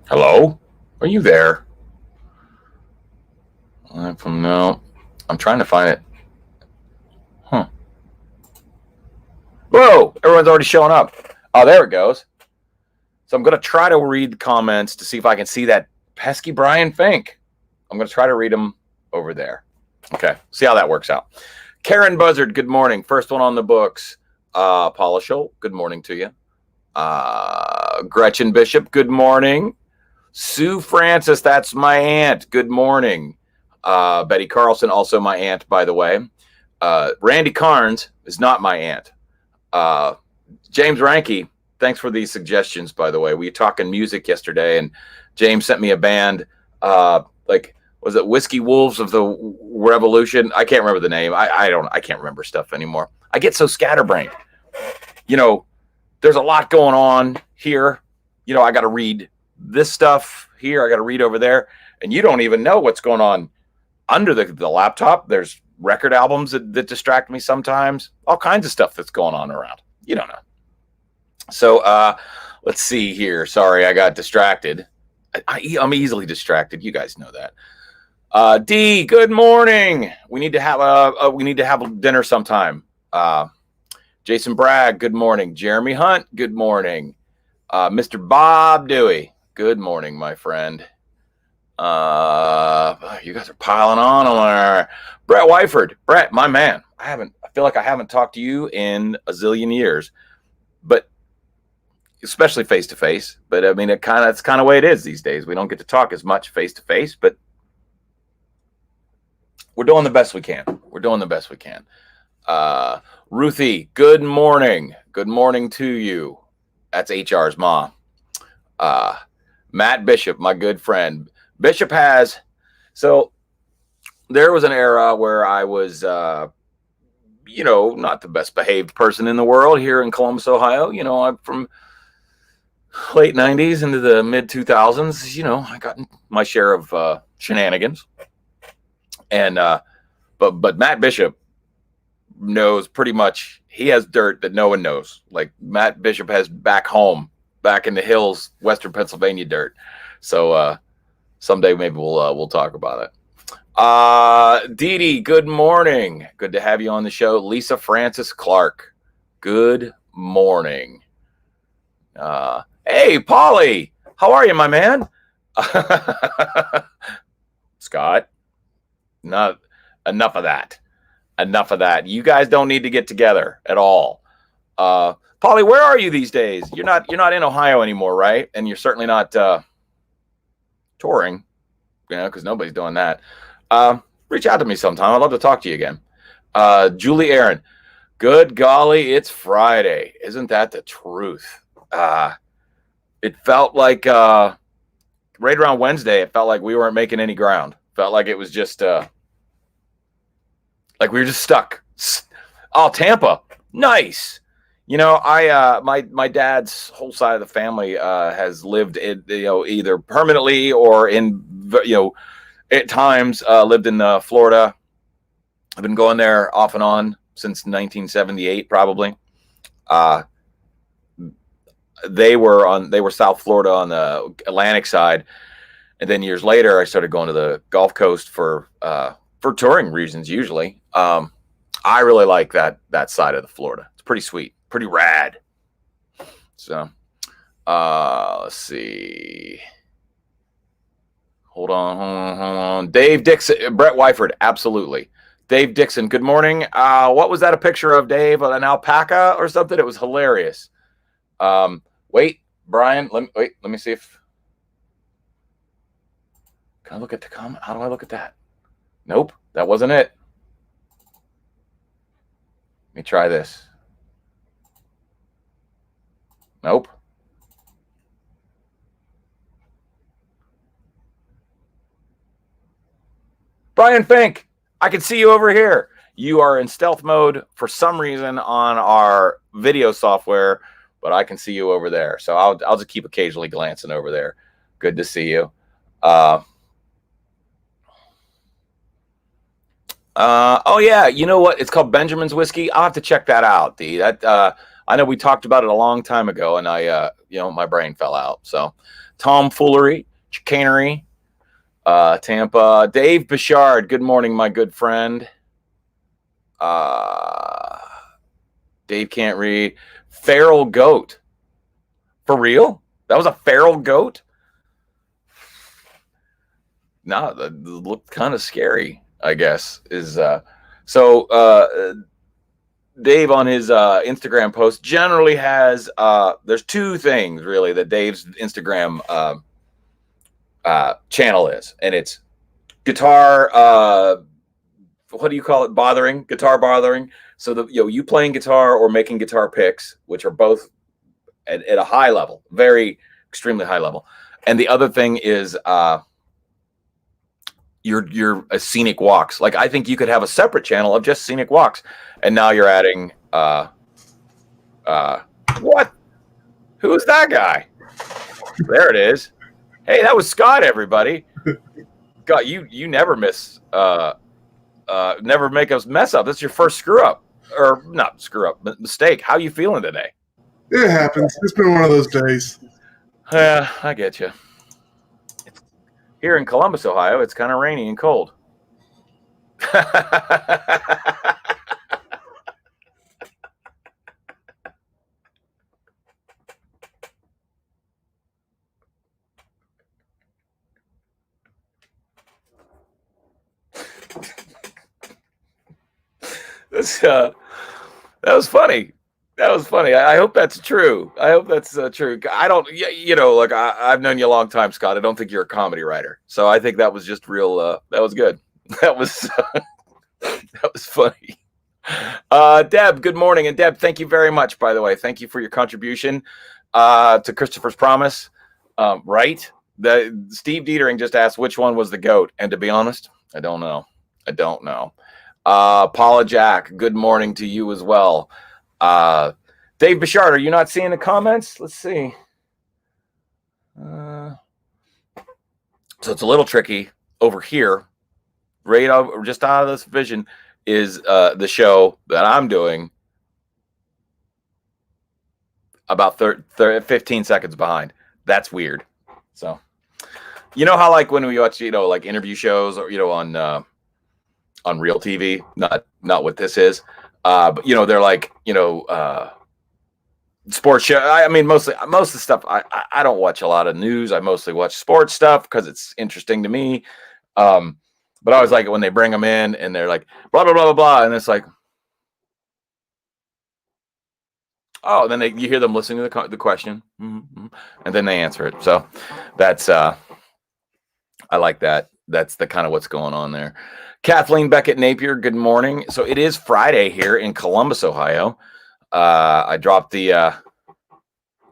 Hello? Are you there? No. I'm trying to find it. Huh. Whoa! Everyone's already showing up. Oh, there it goes. So I'm going to try to read the comments to see if I can see that pesky Brian Fink. I'm going to try to read them over there. Okay. See how that works out. Karen Buzzard, good morning. First one on the books. Paula Scholl, good morning to you. Gretchen Bishop, good morning. Sue Francis, that's my aunt. Good morning. Betty Carlson, also my aunt, by the way. Randy Carnes is not my aunt. James Ranke, thanks for these suggestions, by the way. We were talking music yesterday, and James sent me a band, was it Whiskey Wolves of the Revolution? I can't remember the name. I can't remember stuff anymore. I get so scatterbrained. There's a lot going on here. I got to read this stuff here. I got to read over there. And you don't even know what's going on under the laptop. There's record albums that distract me sometimes. All kinds of stuff that's going on around. You don't know. So let's see here. Sorry, I got distracted. I'm easily distracted. You guys know that. D, good morning. We need to have dinner sometime. Jason Bragg, good morning. Jeremy Hunt, good morning. Mr. Bob Dewey, good morning, my friend. You guys are piling on there. Brett Wyford, Brett, my man. I feel like I haven't talked to you in a zillion years, but especially face to face. But I mean, it's kind of the way it is these days. We don't get to talk as much face to face, but we're doing the best we can. Ruthie, good morning. Good morning to you. That's HR's mom. Matt Bishop, my good friend. Bishop so there was an era where I was, not the best behaved person in the world here in Columbus, Ohio. I'm from late 90s into the mid 2000s. I got my share of shenanigans. And, but Matt Bishop knows pretty much. He has dirt that no one knows. Like Matt Bishop has back in the hills, Western Pennsylvania dirt. So someday maybe we'll talk about it. Dee Dee, good morning. Good to have you on the show. Lisa Francis Clark, good morning. Hey, Polly, how are you, my man? Scott, not enough of that. You guys don't need to get together at all. Polly, where are you these days? You're not in Ohio anymore, right? And you're certainly not touring, because nobody's doing that. Reach out to me sometime. I'd love to talk to you again. Julie Aaron, good golly, it's Friday. Isn't that the truth? It felt like right around Wednesday, it felt like we weren't making any ground. Felt like it was just like we were just stuck. Oh, Tampa, nice. My dad's whole side of the family has lived in, either permanently or in, at times lived in Florida. I've been going there off and on since 1978, probably. They were South Florida on the Atlantic side, and then years later, I started going to the Gulf Coast for touring reasons. Usually, I really like that side of the Florida. It's pretty sweet, pretty rad. So, let's see. Hold on. Dave Dixon, Brett Wyford, absolutely. Dave Dixon, good morning. What was that a picture of, Dave? An alpaca or something? It was hilarious. Wait, Brian, let me see if. Can I look at the comment? How do I look at that? Nope, that wasn't it. Let me try this. Nope. Brian Fink, I can see you over here. You are in stealth mode for some reason on our video software, but I can see you over there. So I'll just keep occasionally glancing over there. Good to see you. Oh yeah, you know what? It's called Benjamin's Whiskey. I'll have to check that out. I know we talked about it a long time ago, and I my brain fell out. So tomfoolery, chicanery. Tampa. Dave Bichard, good morning, my good friend. Dave can't read. Feral goat. For real? That was a feral goat? No, that looked kind of scary, I guess. Dave on his Instagram post generally has there's two things really that Dave's Instagram channel is, and it's guitar what do you call it, guitar bothering. So you playing guitar or making guitar picks, which are both at a high level, very extremely high level. And the other thing is your scenic walks. Like, I think you could have a separate channel of just scenic walks, and now you're adding what? Who is that guy? There it is. Hey, that was Scott, everybody. God, you never miss never make us mess up. This is your first screw up, or not screw up, but mistake. How you feeling today? It happens. It's been one of those days. Yeah, I get you. Here in Columbus, Ohio, it's kind of rainy and cold. That was funny. That was funny. I hope that's true. I hope that's true. I don't, like I've known you a long time, Scott. I don't think you're a comedy writer, so I think that was just real. That was good. That was that was funny. Deb, good morning, and Deb, thank you very much. By the way, thank you for your contribution to Christopher's Promise. Right? Steve Dietering just asked which one was the goat, and to be honest, I don't know. Paula Jack, good morning to you as well. Dave Bichard, are you not seeing the comments? Let's see. So it's a little tricky over here. Right over, just out of this vision is the show that I'm doing about 15 seconds behind. That's weird. So, you know how like when we watch, like interview shows or, on real TV, not what this is. But they're like, sports show. I mean, most of the stuff. I don't watch a lot of news. I mostly watch sports stuff because it's interesting to me. But I always like it when they bring them in and they're like blah blah blah blah blah, and it's like, oh, and then you hear them listening to the question, and then they answer it. So that's I like that. That's the kind of what's going on there. Kathleen Beckett Napier, good morning. So it is Friday here in Columbus, Ohio. I dropped the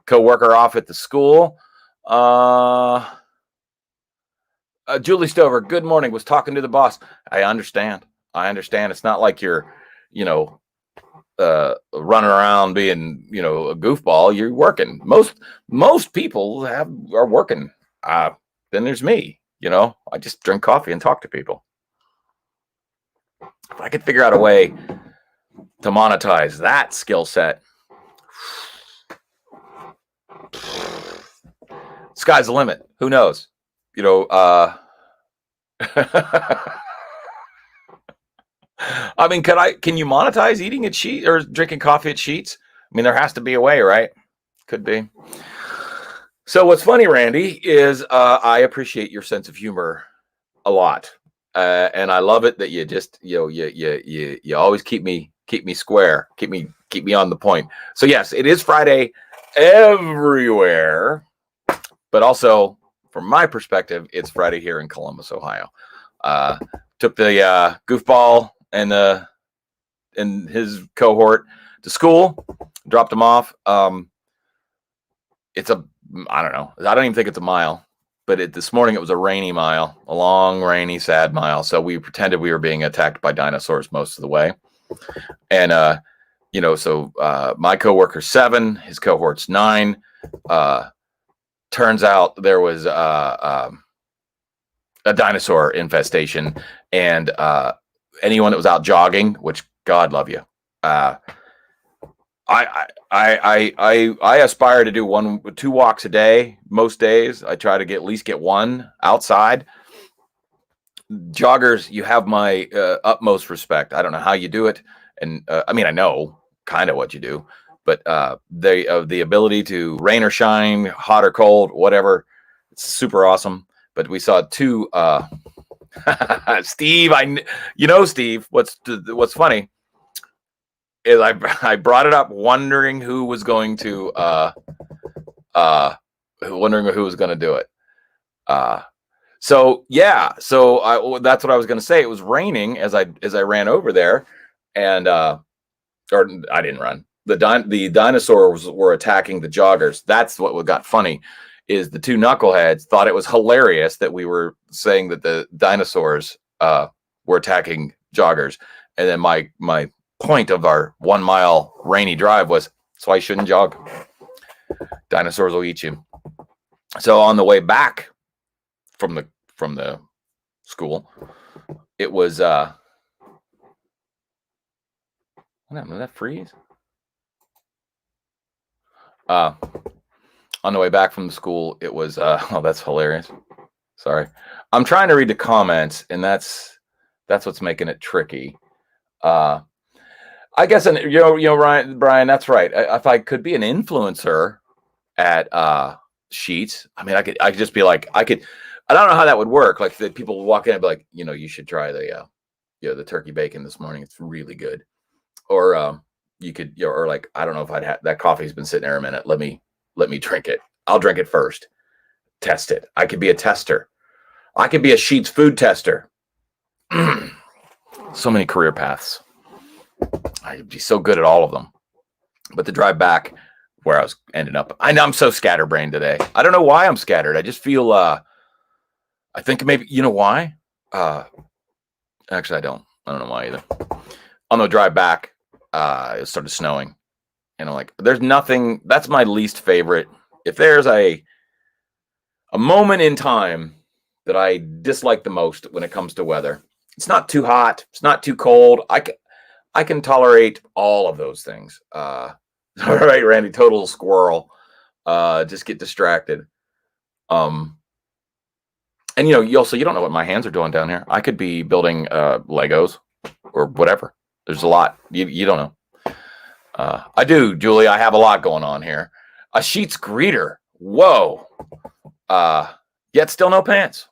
co-worker off at the school. Julie Stover, good morning. Was talking to the boss. I understand. It's not like you're, running around being, a goofball. You're working. Most people are working. Then there's me. I just drink coffee and talk to people. If I could figure out a way to monetize that skill set, sky's the limit. Who knows? I mean, can you monetize eating at Sheetz or drinking coffee at Sheetz? I mean, there has to be a way, right? Could be. So what's funny, Randy, is I appreciate your sense of humor a lot. And I love it that you just, you always keep me square, keep me on the point. So yes, it is Friday everywhere, but also from my perspective, it's Friday here in Columbus, Ohio. Took the goofball and his cohort to school, dropped him off. It's I don't know. I don't even think it's a mile. But this morning it was a rainy mile, a long, rainy, sad mile. So we pretended we were being attacked by dinosaurs most of the way. And, my coworker's 7, his cohort's 9. Turns out there was a dinosaur infestation. And anyone that was out jogging, which God love you, I I aspire to do 2 walks a day. Most days, I try to at least get one outside. Joggers, you have my utmost respect. I don't know how you do it, and I mean, I know kind of what you do, but the ability to rain or shine, hot or cold, whatever, it's super awesome. But we saw 2. Steve, Steve. What's funny is I brought it up wondering who was going to do it. So that's what I was going to say. It was raining as I ran over there, and or I didn't run. The dinosaurs were attacking the joggers. That's what got funny, is the 2 knuckleheads thought it was hilarious that we were saying that the dinosaurs were attacking joggers, and then my point of our 1 mile rainy drive was, that's why you shouldn't jog. Dinosaurs will eat you. So on the way back from the school, it was what happened? Did that freeze? On the way back from the school, it was oh, that's hilarious. Sorry, I'm trying to read the comments, and that's what's making it tricky. I guess, and Brian, that's right. If I could be an influencer at Sheets, I mean, I could just be like, I don't know how that would work. Like, the people walk in and be like, you should try the turkey bacon this morning. It's really good. Or you could, or like, I don't know if I'd have that coffee's been sitting there a minute. Let me drink it. I'll drink it first. Test it. I could be a tester. I could be a Sheets food tester. So many career paths. I'd be so good at all of them. But the drive back, where I was ending up, I know I'm so scatterbrained today. I don't know why I'm scattered. I just feel I think maybe, you know why? Actually, I don't know why either. On the drive back, it started snowing. And I'm like, there's nothing. That's my least favorite. If there's a moment in time that I dislike the most when it comes to weather, it's not too hot, it's not too cold. I can tolerate all of those things. All right, Randy, total squirrel. Just get distracted. And you don't know what my hands are doing down here. I could be building Legos or whatever. There's a lot. You don't know. I do, Julie. I have a lot going on here. A Sheets greeter. Whoa. Yet still no pants.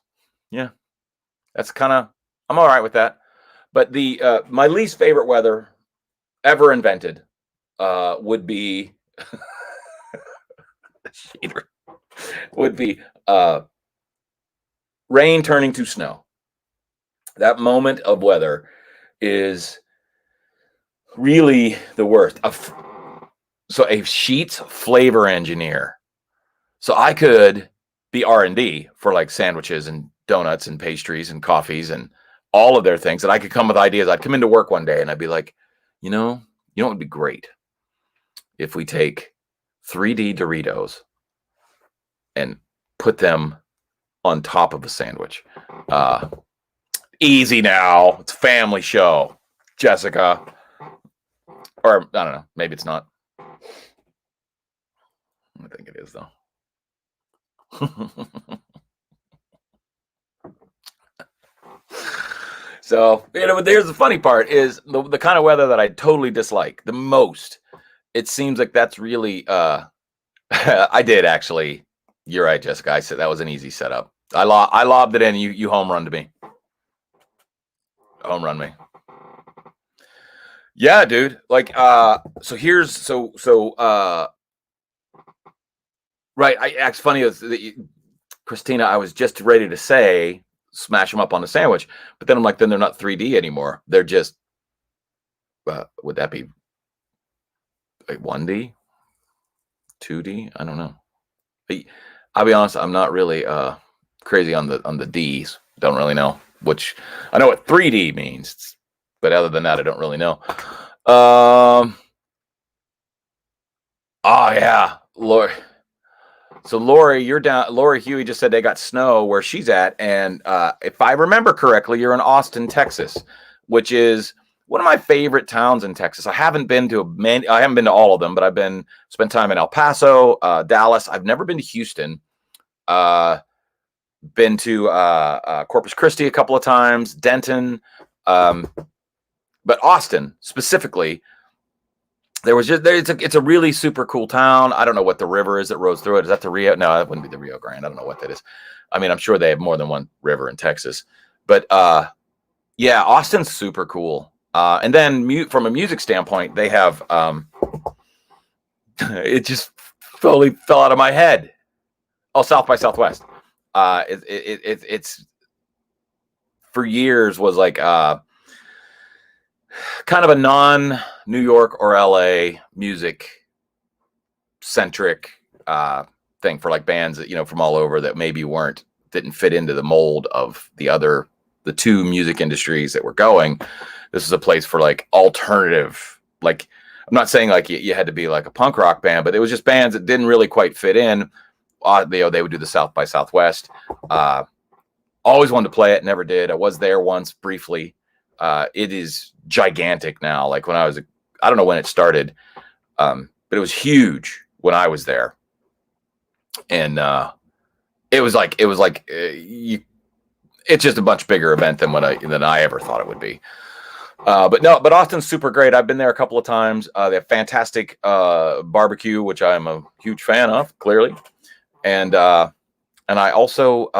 Yeah. That's I'm all right with that. But my least favorite weather ever invented would be rain turning to snow. That moment of weather is really the worst. So a Sheets flavor engineer. So I could be R&D for like sandwiches and donuts and pastries and coffees and all of their things, that I could come with ideas. I'd come into work one day and I'd be like, you know what would be great? If we take 3D Doritos and put them on top of a sandwich. Easy now. It's a family show, Jessica. Or, I don't know. Maybe it's not. I think it is, though. So, there's the funny part is the kind of weather that I totally dislike the most. It seems like that's really, I did actually. You're right, Jessica. I said that was an easy setup. I lobbed it in. You home run to me. Home run me. Yeah, dude. Like, so here's, right. It's funny. Christina, I was just ready to say, smash them up on a sandwich, but then I'm like, then they're not 3D anymore. They're just, would that be like 1D, 2D? I don't know. I'll be honest, I'm not really crazy on the D's. Don't really know, which I know what 3D means, but other than that, I don't really know. Oh yeah, Lord. So Lori, you're down. Lori Huey just said they got snow where she's at, and if I remember correctly, you're in Austin, Texas, which is one of my favorite towns in Texas. I haven't been to all of them, but I've spent time in El Paso, Dallas. I've never been to Houston. Been to Corpus Christi a couple of times, Denton, but Austin specifically. It's a really super cool town. I don't know what the river is that rolls through it. Is that the Rio? No, that wouldn't be the Rio Grande. I don't know what that is. I mean, I'm sure they have more than one river in Texas, but yeah, Austin's super cool. And then from a music standpoint, they have it just totally fell out of my head. Oh, South by Southwest. It's for years was like kind of a non-New York or LA music centric thing for like bands that from all over that maybe didn't fit into the mold of the two music industries that were going. This is a place for like alternative, like I'm not saying like you had to be like a punk rock band, but it was just bands that didn't really quite fit in. They would do the South by Southwest. Always wanted to play it, never did. I was there once briefly. It is gigantic now. Like when I don't know when it started, but it was huge when I was there. And it was like it's just a much bigger event than I ever thought it would be. But Austin's super great. I've been there a couple of times. They have fantastic barbecue, which I'm a huge fan of, clearly. And I also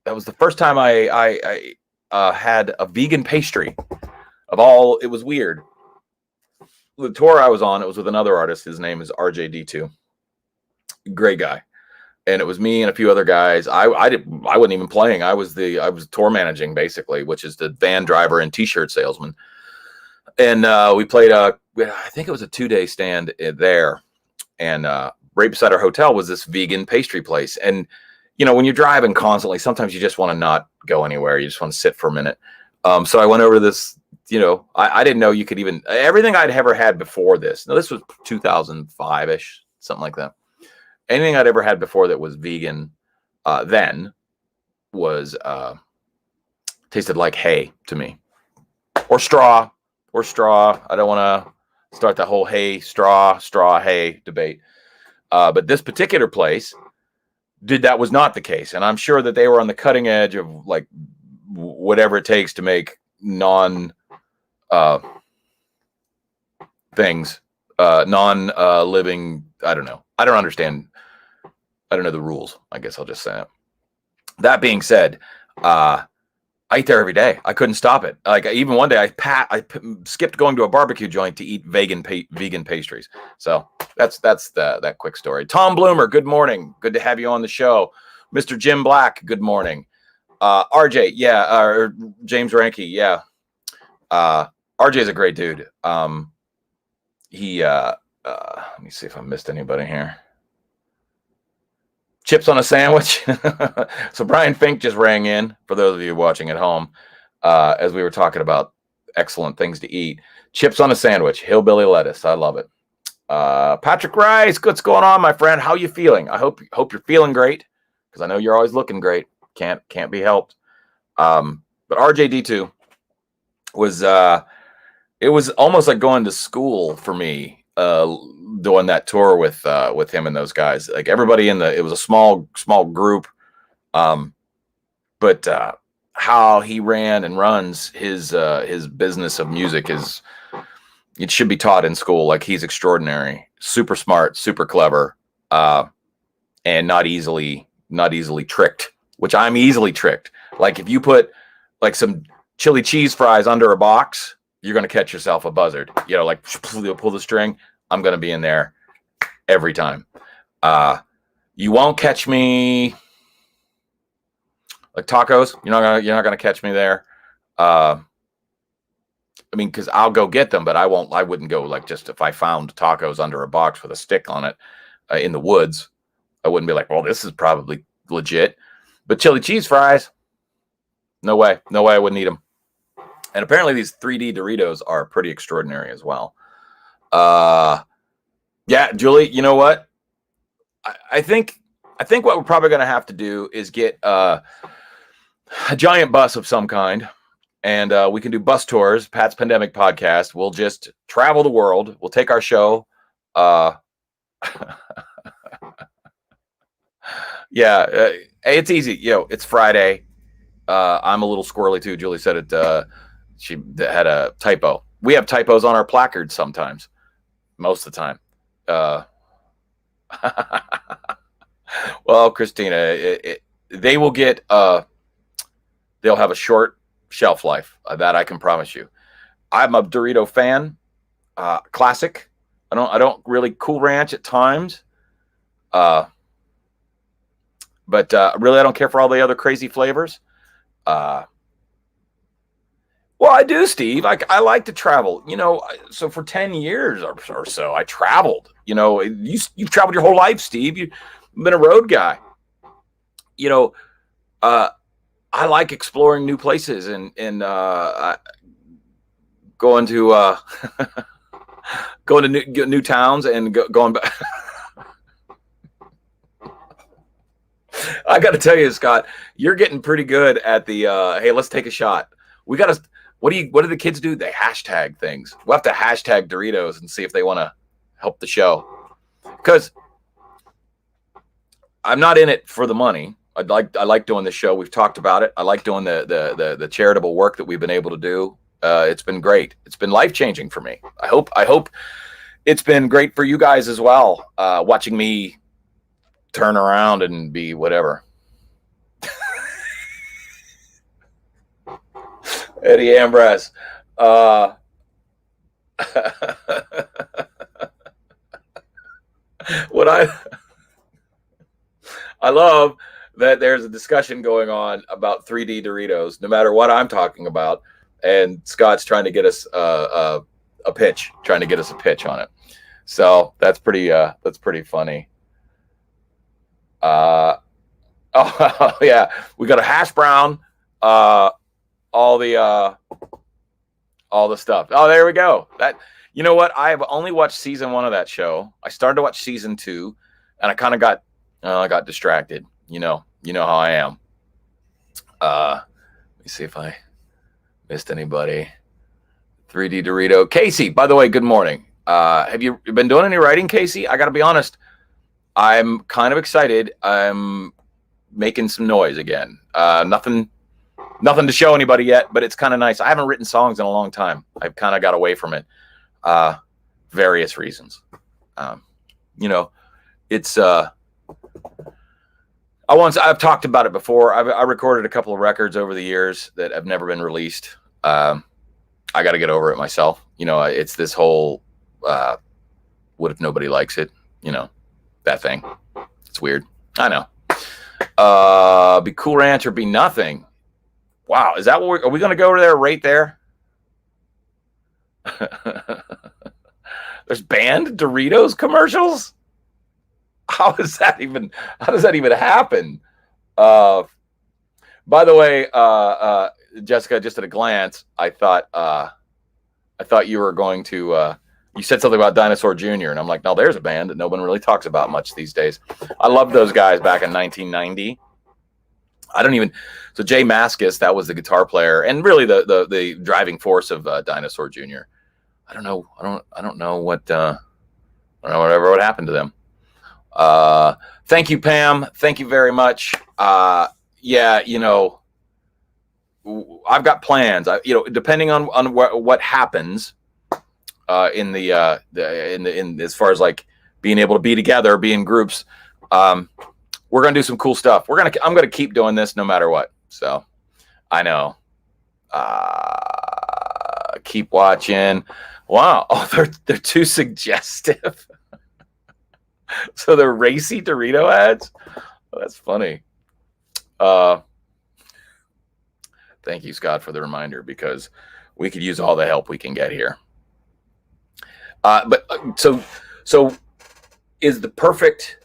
that was the first time I had a vegan pastry of all. It was weird. The tour I was on, it was with another artist. His name is RJD2. Great guy. And it was me and a few other guys. I wasn't even playing. I was tour managing basically, which is the van driver and t-shirt salesman. And we played I think it was a 2-day stand there. And right beside our hotel was this vegan pastry place. And when you're driving constantly, sometimes you just want to not go anywhere. You just want to sit for a minute. So I went over to this, I didn't know you could even, everything I'd ever had before this. Now this was 2005-ish, something like that. Anything I'd ever had before that was vegan then was tasted like hay to me, or straw. I don't want to start the whole hay, straw, hay debate. But this particular place that was not the case. And I'm sure that they were on the cutting edge of like whatever it takes to make things, living. I don't know. I don't understand. I don't know the rules. I guess I'll just say it. That being said, I eat there every day. I couldn't stop it. Like even one day I skipped going to a barbecue joint to eat vegan pastries. So that's that quick story. Tom Bloomer, good morning. Good to have you on the show. Mr. Jim Black, good morning. RJ, yeah, or James Ranke, yeah. RJ is a great dude. He let me see if I missed anybody here. Chips on a sandwich. So Brian Fink just rang in, for those of you watching at home, as we were talking about excellent things to eat. Chips on a sandwich, hillbilly lettuce. I love it. Patrick Rice, what's going on, my friend? How you feeling? I hope you're feeling great, because I know you're always looking great. Can't be helped. But RJD2 was it was almost like going to school for me. Doing that tour with him and those guys, like everybody it was a small group, but how he ran and runs his business of music it should be taught in school. Like he's extraordinary, super smart, super clever, and not easily tricked, which I'm easily tricked. Like if you put like some chili cheese fries under a box, you're going to catch yourself a buzzard, like pull the string. I'm going to be in there every time. You won't catch me like tacos. You're not going to catch me there. I mean, cause I'll go get them, but I wouldn't go like, just if I found tacos under a box with a stick on it in the woods, I wouldn't be like, well, this is probably legit, but chili cheese fries, no way I wouldn't eat them. And apparently these 3D Doritos are pretty extraordinary as well. Yeah, Julie, you know what? I think what we're probably going to have to do is get a giant bus of some kind and we can do bus tours. Pat's Pandemic Podcast. We'll just travel the world. We'll take our show. Yeah, it's easy. It's Friday. I'm a little squirrely too. Julie said it. She had a typo. We have typos on our placards sometimes. Most of the time. Well, Christina, they will get. They'll have a short shelf life. That I can promise you. I'm a Dorito fan. Classic. I don't really Cool Ranch at times. But really, I don't care for all the other crazy flavors. Well, I do, Steve. I like to travel. So for 10 years or so, I traveled. You've traveled your whole life, Steve. You've been a road guy. I like exploring new places and going to going to new towns and going back. I got to tell you, Scott, you're getting pretty good at the hey, let's take a shot. We got to. What do the kids do? They hashtag things. We'll have to hashtag Doritos and see if they want to help the show. Because I'm not in it for the money. I like doing the show. We've talked about it. I like doing the charitable work that we've been able to do. It's been great. It's been life-changing for me. I hope it's been great for you guys as well. Watching me turn around and be whatever. Eddie Ambrose. What I love that there's a discussion going on about 3D Doritos, no matter what I'm talking about, and Scott's trying to get us a pitch, trying to get us a pitch on it. So that's pretty funny. Oh yeah, we got a hash brown, all the stuff. Oh, there we go. That, you know what? I have only watched season 1 of that show. I started to watch season 2, and I kind of got distracted. You know how I am. Let me see if I missed anybody. 3D Dorito. Casey, by the way, good morning. Have you been doing any writing, Casey? I got to be honest. I'm kind of excited. I'm making some noise again. Nothing to show anybody yet, but it's kind of nice. I haven't written songs in a long time. I've kind of got away from it. Various reasons. It's I've talked about it before. I recorded a couple of records over the years that have never been released. I got to get over it myself. It's this whole what if nobody likes it? That thing. It's weird. I know. Be Cool Ranch or be nothing. Wow, is that what are we going to go over there right there? There's banned Doritos commercials? How does that even happen? By the way, Jessica, just at a glance, I thought you were going to you said something about Dinosaur Jr. and I'm like, no, there's a band that no one really talks about much these days. I loved those guys back in 1990. So Jay Mascis, that was the guitar player and really the driving force of Dinosaur Jr. I don't know whatever happened to them. Thank you, Pam. Thank you very much. Yeah, I've got plans. Depending on what happens in as far as like being able to be together, be in groups, we're gonna do some cool stuff. I'm gonna keep doing this no matter what. So I know. Keep watching. Wow. Oh, they're too suggestive. So they're racy Dorito ads. Oh, that's funny. Thank you, Scott, for the reminder because we could use all the help we can get here. So is the perfect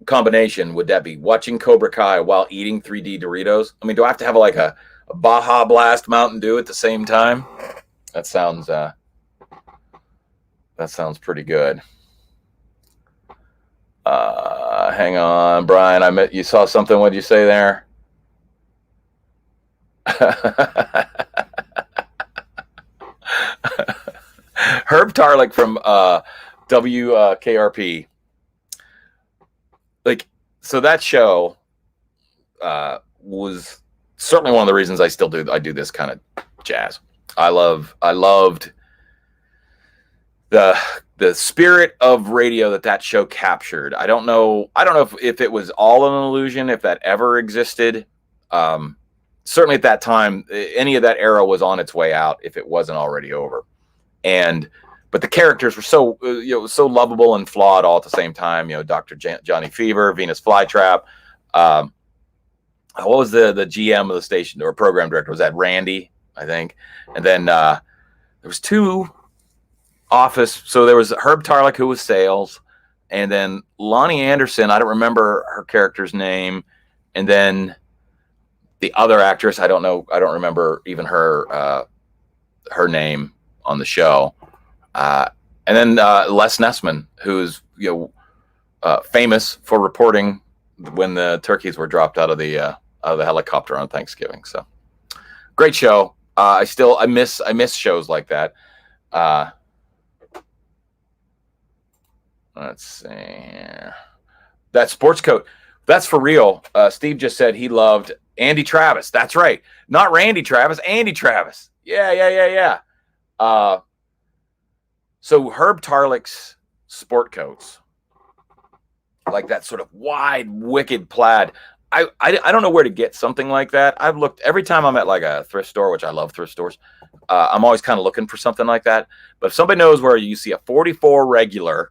combination, would that be watching Cobra Kai while eating 3D Doritos? I mean, do I have to have like a Baja Blast Mountain Dew at the same time? That sounds pretty good. Hang on, Brian. You saw something. What did you say there? Herb Tarlick from WKRP. Like, so that show was certainly one of the reasons I do this kind of jazz. I loved the spirit of radio that show captured. I don't know if it was all an illusion, if that ever existed. Certainly at that time, any of that era was on its way out if it wasn't already over. But the characters were so so lovable and flawed all at the same time. Dr. Johnny Fever, Venus Flytrap. What was the GM of the station or program director? Was that Randy, I think? And then there was two office. So there was Herb Tarlick, who was sales, and then Lonnie Anderson. I don't remember her character's name. And then the other actress, I don't know. I don't remember even her name on the show. And then Les Nessman, who's famous for reporting when the turkeys were dropped out of the helicopter on Thanksgiving. So great show. I miss shows like that. Let's see. That sports coat. That's for real. Steve just said he loved Andy Travis. That's right. Not Randy Travis, Andy Travis. Yeah. So Herb Tarlick's sport coats, like that sort of wide, wicked plaid. I don't know where to get something like that. I've looked every time I'm at like a thrift store, which I love thrift stores. I'm always kind of looking for something like that. But if somebody knows where you see a 44 regular,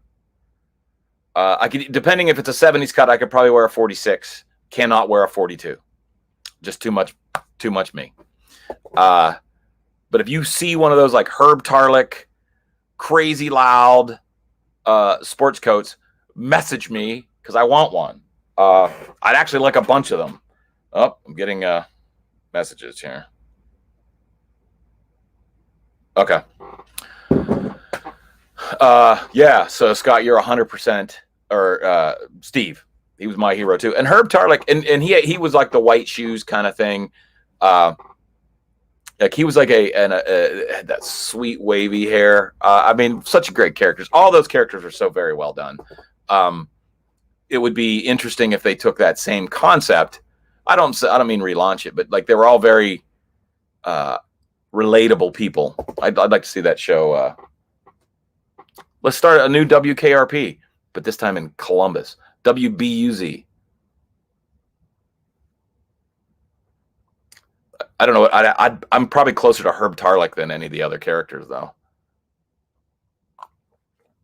I could, depending if it's a 70s cut, I could probably wear a 46. Cannot wear a 42. Just too much me. But if you see one of those like Herb Tarlick, crazy loud sports coats, message me because I want one. I'd actually like a bunch of them. Oh, I'm getting messages here. Okay. Yeah, so Scott, you're 100%, or Steve, he was my hero too. And Herb Tarlick, and he was like the white shoes kind of thing. Like he was like had that sweet wavy hair. I mean, such great characters. All those characters are so very well done. It would be interesting if they took that same concept. I don't mean relaunch it, but like they were all very relatable people. I'd like to see that show. Let's start a new WKRP, but this time in Columbus. WBUZ. I don't know. I'm probably closer to Herb Tarlick than any of the other characters, though.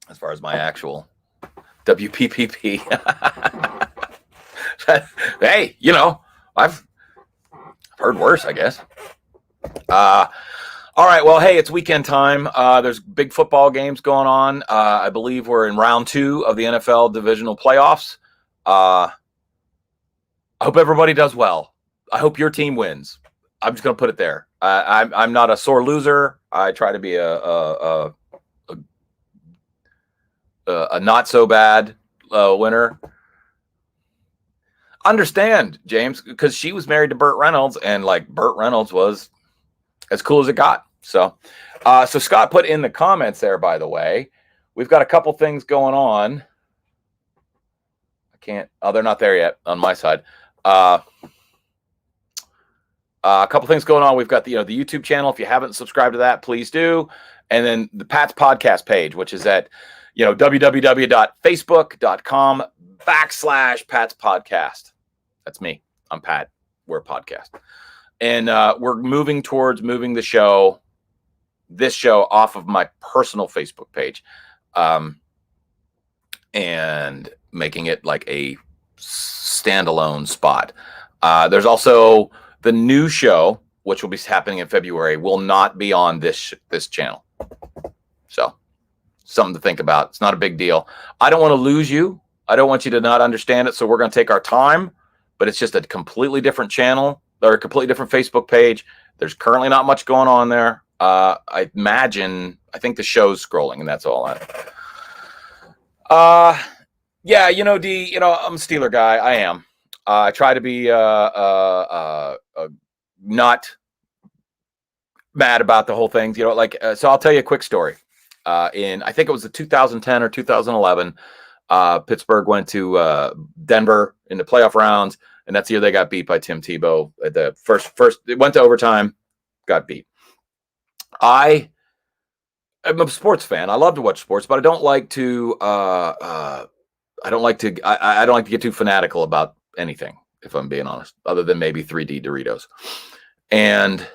As far as my actual WPPP. Hey, I've heard worse, I guess. All right. Well, hey, it's weekend time. There's big football games going on. I believe we're in round 2 of the NFL divisional playoffs. I hope everybody does well. I hope your team wins. I'm just going to put it there. I'm not a sore loser. I try to be a not so bad winner. Understand, James, because she was married to Burt Reynolds, and like Burt Reynolds was as cool as it got. So Scott put in the comments there, by the way, we've got a couple things going on. They're not there yet on my side. A couple things going on. We've got the YouTube channel. If you haven't subscribed to that, please do. And then the Pat's podcast page, which is at, www.facebook.com/Pat's podcast. That's me. I'm Pat. We're a podcast. And we're moving towards moving this show off of my personal Facebook page, and making it like a standalone spot. There's also the new show, which will be happening in February, will not be on this channel. So something to think about. It's not a big deal. I don't want to lose you. I don't want you to not understand it. So we're going to take our time, but it's just a completely different channel or a completely different Facebook page. There's currently not much going on there. I think the show's scrolling, and that's all. Yeah, D, I'm a Steeler guy. I am. I try to be not mad about the whole thing. So I'll tell you a quick story. I think it was the 2010 or 2011, Pittsburgh went to Denver in the playoff rounds, and that's the year they got beat by Tim Tebow. At the first, it went to overtime, got beat. I'm a sports fan. I love to watch sports, but I don't like to. I don't like to. I don't like to get too fanatical about anything, if I'm being honest, other than maybe 3D Doritos. And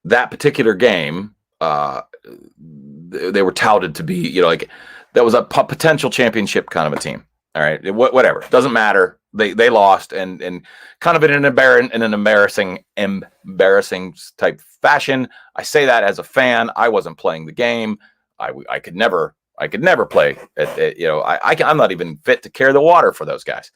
that particular game, they were touted to be, that was a potential championship kind of a team. All right, whatever, doesn't matter. They lost, and kind of in an embarrassing type fashion. I say that as a fan. I wasn't playing the game. I could never play. I'm not even fit to carry the water for those guys.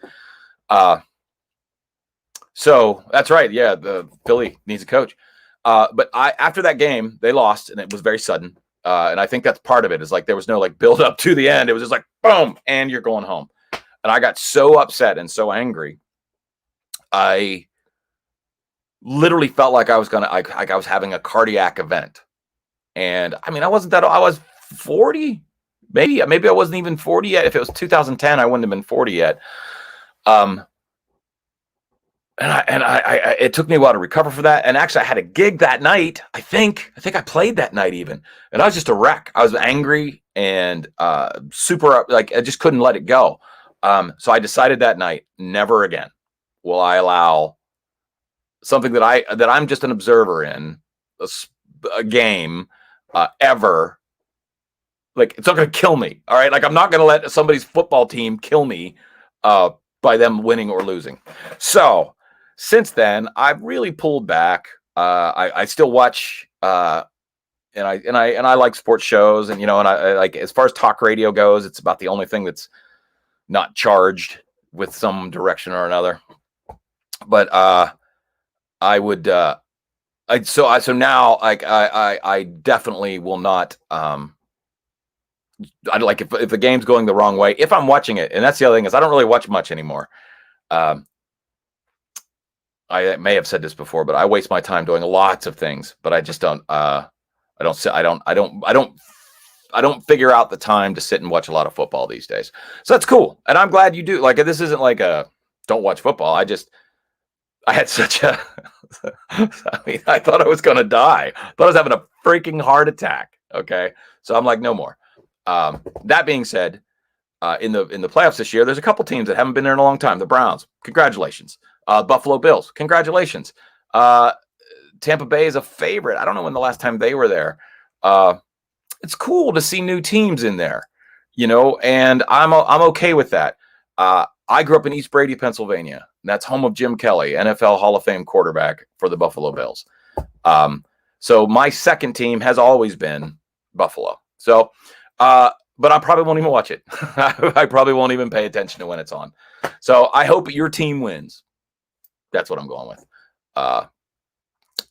So that's right. Yeah, the Philly needs a coach. But after that game, they lost, and it was very sudden. And I think that's part of it. Is like there was no build up to the end. It was just like boom, and you're going home. And I got so upset and so angry. I literally felt like I was I was having a cardiac event. And I mean, I was 40, maybe I wasn't even 40 yet. If it was 2010, I wouldn't have been 40 yet. It took me a while to recover for that. And actually, I had a gig that night. I think I played that night even, and I was just a wreck. I was angry and super I just couldn't let it go. So I decided that night, never again will I allow something that I'm just an observer in a game ever. It's not going to kill me. All right, I'm not going to let somebody's football team kill me by them winning or losing. So since then, I've really pulled back. I still watch, and I like sports shows, and I like, as far as talk radio goes, it's about the only thing that's not charged with some direction or another. But I would, so now I definitely will not. I like if the game's going the wrong way, if I'm watching it, and that's the other thing is I don't really watch much anymore. I may have said this before, but I waste my time doing lots of things, but I just don't. I don't figure out the time to sit and watch a lot of football these days. So that's cool, and I'm glad you do. This isn't like a don't watch football. I had such a. I mean, I thought I was going to die. I thought I was having a freaking heart attack. Okay, so I'm like, no more. That being said, in the playoffs this year, there's a couple teams that haven't been there in a long time. The Browns, congratulations. Buffalo Bills, congratulations. Tampa Bay is a favorite. I don't know when the last time they were there. It's cool to see new teams in there, and I'm okay with that. I grew up in East Brady, Pennsylvania. And that's home of Jim Kelly, NFL Hall of Fame quarterback for the Buffalo Bills. So my second team has always been Buffalo. So, but I probably won't even watch it. I probably won't even pay attention to when it's on. So I hope your team wins. That's what I'm going with.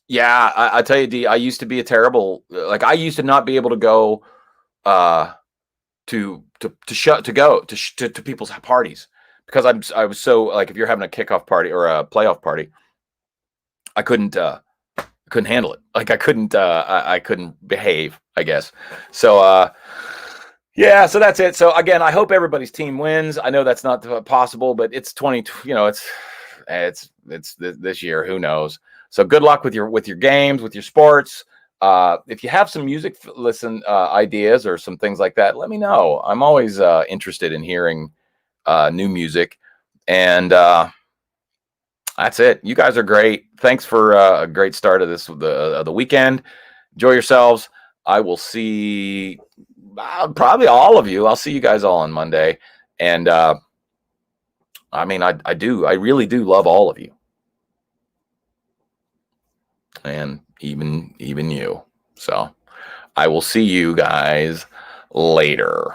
Yeah, I tell you, D, I used to be a terrible, I used to not be able to go to people's parties because I was so if you're having a kickoff party or a playoff party, I couldn't handle it. I couldn't behave, I guess. So yeah, so that's it. So again, I hope everybody's team wins. I know that's not possible, but it's 20, it's this year, who knows. So good luck with your games, with your sports. If you have some music ideas or some things like that, let me know. I'm always interested in hearing new music. And that's it. You guys are great. Thanks for a great start of the weekend. Enjoy yourselves. I will see probably all of you. I'll see you guys all on Monday. And I mean, I really do love all of you. And even you. So I will see you guys later.